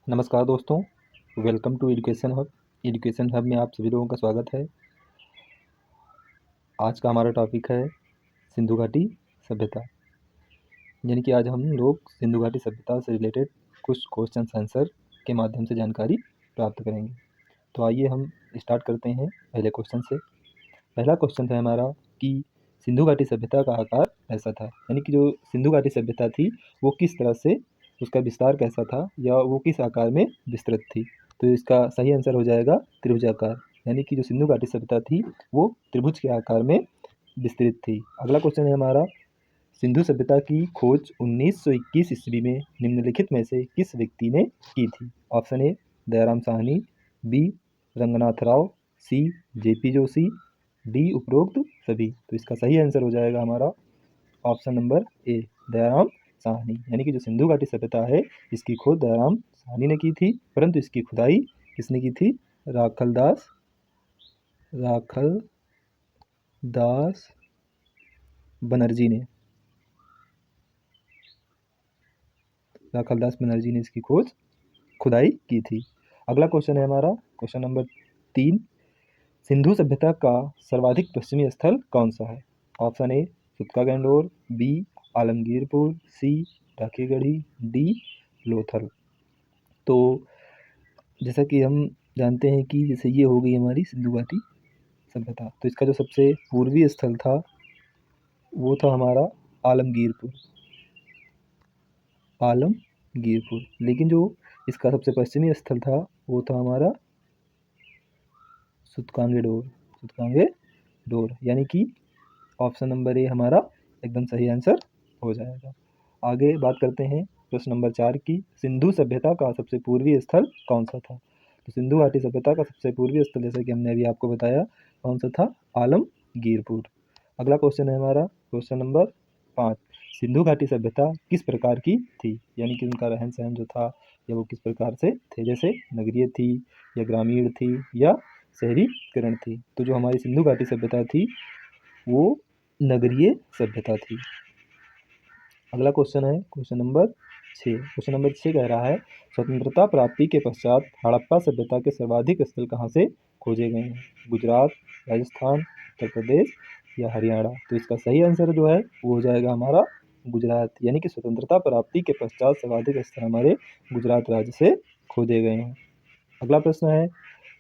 नमस्कार दोस्तों, welcome to education hub. Education hub में आप सभी लोगों का स्वागत है। आज का हमारा टॉपिक है सिंधु घाटी सभ्यता। यानी कि आज हम लोग सिंधु घाटी सभ्यता से रिलेटेड कुछ क्वेश्चन आंसर के माध्यम से जानकारी प्राप्त करेंगे। तो आइए हम स्टार्ट करते हैं पहले क्वेश्चन से। पहला क्वेश्चन था हमारा कि सिंधु घाटी सभ्यता का आकार कैसा था। यानी कि जो सिंधु घाटी सभ्यता थी वो किस तरह से, उसका विस्तार कैसा था या वो किस आकार में विस्तृत थी। तो इसका सही आंसर हो जाएगा त्रिभुजाकार। यानी कि जो सिंधु घाटी सभ्यता थी वो त्रिभुज के आकार में विस्तृत थी। अगला क्वेश्चन है हमारा, सिंधु सभ्यता की खोज 1921 ईस्वी में निम्नलिखित में से किस व्यक्ति ने की थी। Option A Dayaram Sahni, B Ranganath Rao, C JP Joshi, D उपरोक्त सभी। तो इसका सही आंसर हो जाएगा हमारा option number A Dayaram Sahni. यानी कि जो सिंधु घाटी सभ्यता है इसकी खोज दयाराम साहनी ने की थी, परंतु इसकी खुदाई किसने की थी? राखलदास बनर्जी ने। राखलदास बनर्जी ने इसकी खुदाई की थी। अगला क्वेश्चन है हमारा क्वेश्चन नंबर 3, सिंधु सभ्यता का सर्वाधिक पश्चिमी स्थल कौन सा है। Option A Sutkagen Dor, B Alamgirpur, C Rakhigarhi, D Lothal. तो जैसा कि हम जानते हैं कि जैसे ये हो गई हमारी सिंधु घाटी सभ्यता, तो इसका जो सबसे पूर्वी स्थल था वो था हमारा आलमगीरपुर। लेकिन जो इसका सबसे पश्चिमी स्थल था वो था हमारा सुतकांगे डोर। यानी कि ऑप्शन नंबर ए हमारा एकदम सही आंसर हो जाएगा। आगे बात करते हैं प्रश्न नंबर 4 की, सिंधु सभ्यता का सबसे पूर्वी स्थल कौन सा था। तो सिंधु घाटी सभ्यता का सबसे पूर्वी स्थल जैसा कि हमने अभी आपको बताया कौन सा था, आलमगीरपुर। अगला क्वेश्चन है हमारा क्वेश्चन नंबर 5, सिंधु घाटी सभ्यता किस प्रकार की थी। यानी कि उनका रहन सहन जो था या वो किस प्रकार से थे, जैसे नगरीय थी या ग्रामीण थी या शहरीकरण थी। तो जो हमारी सिंधु घाटी सभ्यता थी वो नगरीय सभ्यता थी। अगला क्वेश्चन है क्वेश्चन नंबर 6। क्वेश्चन नंबर 6 कह रहा है, स्वतंत्रता प्राप्ति के पश्चात हड़प्पा सभ्यता के सर्वाधिक स्थल कहाँ से खोजे गए हैं। गुजरात, राजस्थान, उत्तर प्रदेश या हरियाणा। तो इसका सही आंसर जो है वो हो जाएगा हमारा गुजरात। यानी कि स्वतंत्रता प्राप्ति के पश्चात सर्वाधिक स्थल हमारे गुजरात राज्य से खोजे गए हैं। अगला प्रश्न है,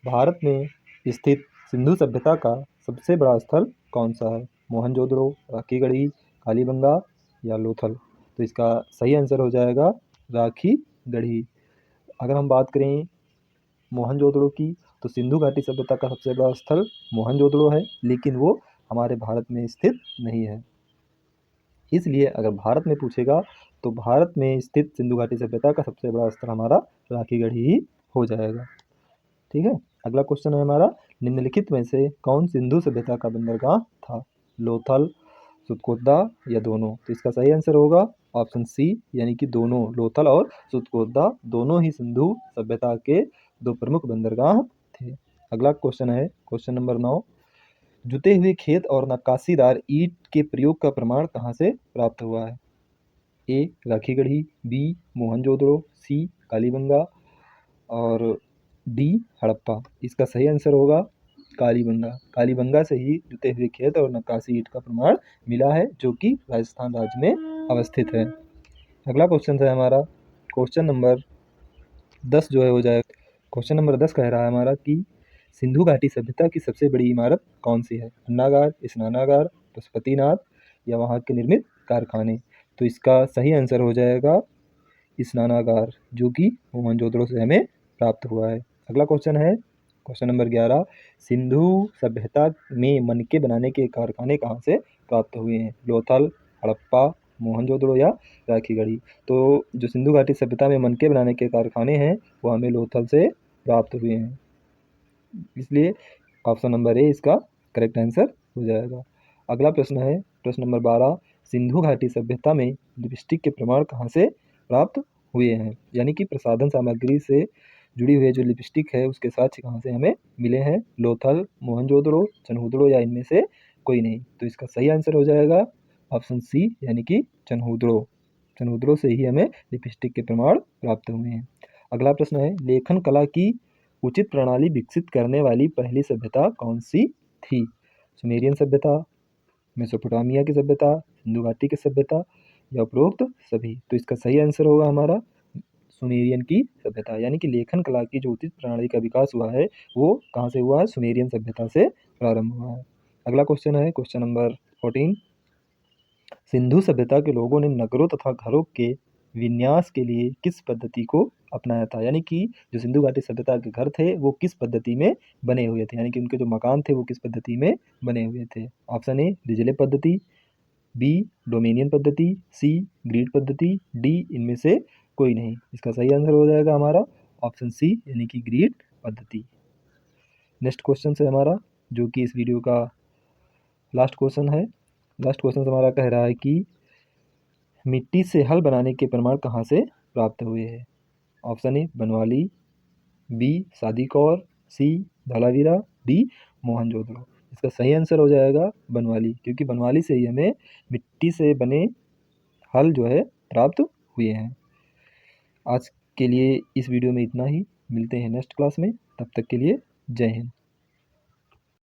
भारत में स्थित सिंधु सभ्यता का सबसे बड़ा स्थल कौन सा है। मोहनजोदड़ो, राखीगढ़ी, कालीबंगा या लोथल। तो इसका सही आंसर हो जाएगा राखीगढ़ी। अगर हम बात करें मोहनजोदड़ो की, तो सिंधु घाटी सभ्यता का सबसे बड़ा स्थल मोहनजोदड़ो है, लेकिन वो हमारे भारत में स्थित नहीं है। इसलिए अगर भारत में पूछेगा तो भारत में स्थित सिंधु घाटी सभ्यता का सबसे बड़ा स्थल हमारा राखीगढ़ी ही हो जाएगा। ठीक है। अगला क्वेश्चन है हमारा, निम्नलिखित में से कौन सिंधु सभ्यता का बंदरगाह था। लोथल, सुतकोदा या दोनों। तो इसका सही आंसर होगा ऑप्शन सी, यानी कि दोनों। लोथल और सुतकोदा दोनों ही सिंधु सभ्यता के दो प्रमुख बंदरगाह थे। अगला क्वेश्चन है क्वेश्चन नंबर 9, जुते हुए खेत और नक्काशीदार ईंट के प्रयोग का प्रमाण कहाँ से प्राप्त हुआ है। ए राखीगढ़ी, बी मोहनजोदड़ो, सी कालीबंगा और डी हड़प्पा। इसका सही आंसर होगा कालीबंगा। कालीबंगा से ही जुते हुए खेत और नक्काशी ईंट का प्रमाण मिला है, जो कि राजस्थान राज्य में अवस्थित है। अगला क्वेश्चन है हमारा क्वेश्चन नंबर 10 जो है हो जाएगा। क्वेश्चन नंबर 10 कह रहा है हमारा कि सिंधु घाटी सभ्यता की सबसे बड़ी इमारत कौन सी है। अन्नागार, स्नानागार, पशुपतिनाथ या वहाँ के निर्मित कारखाने। तो इसका सही आंसर हो जाएगा स्नानागार, जो कि मोहनजोदड़ो से हमें प्राप्त हुआ है। अगला क्वेश्चन है क्वेश्चन नंबर 11, सिंधु सभ्यता में मनके बनाने के कारखाने कहाँ से प्राप्त हुए हैं। लोथल, हड़प्पा, मोहनजोदड़ो या राखीगढ़ी। तो जो सिंधु घाटी सभ्यता में मनके बनाने के कारखाने हैं वो हमें लोथल से प्राप्त हुए हैं। इसलिए ऑप्शन नंबर ए इसका करेक्ट आंसर हो जाएगा। अगला प्रश्न है प्रश्न नंबर 12, सिंधु घाटी सभ्यता में लिपस्टिक के प्रमाण कहाँ से प्राप्त हुए हैं। यानी कि प्रसाधन सामग्री से जुड़ी हुई जो लिपस्टिक है उसके साक्ष्य कहाँ से हमें मिले हैं। लोथल, मोहनजोदड़ो, चनहूदड़ो या इनमें से कोई नहीं। तो इसका सही आंसर हो जाएगा ऑप्शन सी, यानी कि चनहूदड़ो। चनहूदड़ो से ही हमें लिपस्टिक के प्रमाण प्राप्त हुए हैं। अगला प्रश्न है, लेखन कला की उचित प्रणाली विकसित करने वाली पहली सभ्यता कौन सी थी? सुमेरियन सभ्यता, मेसोपोटामिया की सभ्यता, सिंधु घाटी की सभ्यता या उपरोक्त सभी? तो इसका सही आंसर होगा हमारा सुमेरियन की सभ्यता, यानी कि लेखन कला की जो उचित प्रणाली का विकास हुआ है वो कहाँ से हुआ है? सुमेरियन सभ्यता से प्रारंभ हुआ है। अगला क्वेश्चन है क्वेश्चन नंबर 14। सिंधु सभ्यता के लोगों ने नगरों तथा घरों के विन्यास के लिए किस पद्धति को अपनाया था? यानी कि जो सिंधु घाटी सभ्यता के घर थे वो किस पद्धति में बने हुए थे, यानी कि उनके जो मकान थे वो किस पद्धति में बने हुए थे? ऑप्शन ए रिजले पद्धति, बी डोमेनियन पद्धति, सी ग्रिड पद्धति, डी इनमें से कोई नहीं। इसका सही आंसर हो जाएगा हमारा ऑप्शन सी यानी कि ग्रिड पद्धति। नेक्स्ट क्वेश्चन है हमारा जो कि इस वीडियो का लास्ट क्वेश्चन है। लास्ट क्वेश्चन हमारा कह रहा है कि मिट्टी से हल बनाने के प्रमाण कहाँ से प्राप्त हुए हैं? Option A Banawali, B Sadikaur, C Dholavira, D Mohenjodaro. इसका सही आंसर हो जाएगा बनवाली, क्योंकि बनवाली से ही हमें मिट्टी से बने हल जो है प्राप्त हुए हैं। आज के लिए इस वीडियो में इतना ही, मिलते हैं नेक्स्ट क्लास में, तब तक के लिए जय हिंद।